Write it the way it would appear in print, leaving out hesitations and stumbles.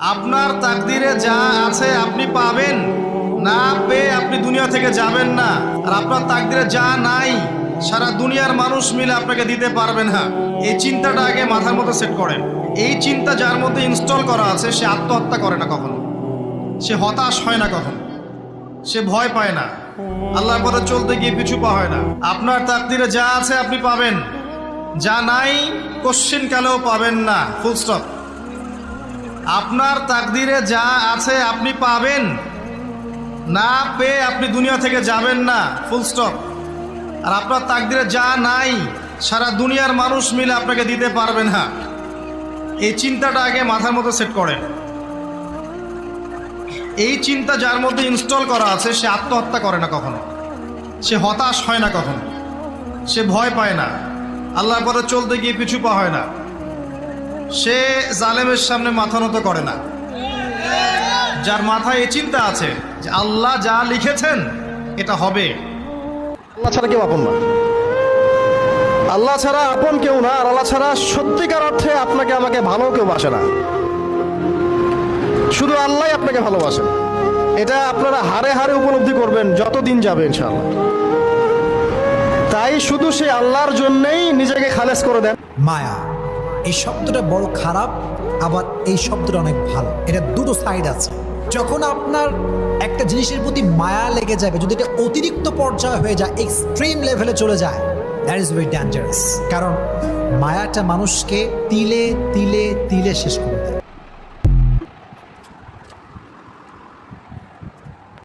আপনার তাকদিরে যা আছে আপনি পাবেন, না পেয়ে আপনি দুনিয়া থেকে যাবেন না। আর আপনার তাকদিরে যা নাই সারা দুনিয়ার মানুষ মিলে আপনাকে দিতে পারবে না। এই চিন্তাটা আগে মাথার মধ্যে সেট করেন। এই চিন্তা যার মধ্যে ইনস্টল করা আছে সে আত্মহত্যা করে না কখনো, সে হতাশ হয় না কখনো, সে ভয় পায় না, আল্লাহর পথে চলতে গিয়ে পিছু পা হয় না। আপনার তাকদিরে যা আছে আপনি পাবেন, যা নাই কোশ্চিন কালেও পাবেন না, ফুল স্টপ। আপনার তাকদিরে যা আছে আপনি পাবেন, না পেয়ে আপনি দুনিয়া থেকে যাবেন না, ফুল স্টপ। আর আপনার তাকদিরে যা নাই সারা দুনিয়ার মানুষ মিলে আপনাকে দিতে পারবে না। এই চিন্তাটা আগে মাথার মধ্যে সেট করেন। এই চিন্তা যার মধ্যে ইনস্টল করা আছে সে আত্মহত্যা করে না কখনো, সে হতাশ হয় না কখনো, সে ভয় পায় না, আল্লাহর পথে চলতে গিয়ে পিছু পা হয় না, সে জালেমের সামনে মাথা নত করে না। যার মাথায় এই চিন্তা আছে যে আল্লাহ যা লিখেছেন এটা হবে। আল্লাহ ছাড়া কেউ আপন না, আল্লাহ ছাড়া আপন কেউ না, আর আল্লাহ ছাড়া সত্যিকার অর্থে আপনাকে আমাকে ভালো কেউ বাসে না। শুধু আল্লাহই আপনাকে ভালোবাসেন। এটা আপনারা হারে হারে উপলব্ধি করবেন যত দিন যাবে ইনশাআল্লাহ। তাই শুধু সেই আল্লাহর জন্যেই নিজেকে খালেস করে দেন। মায়া এই শব্দটা বড় খারাপ, আবার এই শব্দটা অনেক ভালো। এটা দুটো সাইড আছে। যখন আপনার একটা জিনিসের প্রতি মায়া লেগে যাবে, যদি এটা অতিরিক্ত পর্যায়ে হয়ে যায়, এক্সট্রিম লেভেলে চলে যায়, দ্যাট ইজ ভেরি ডেঞ্জারাস। কারণ মায়াটা মানুষকে তিলে তিলে তিলে শেষ করে দেয়।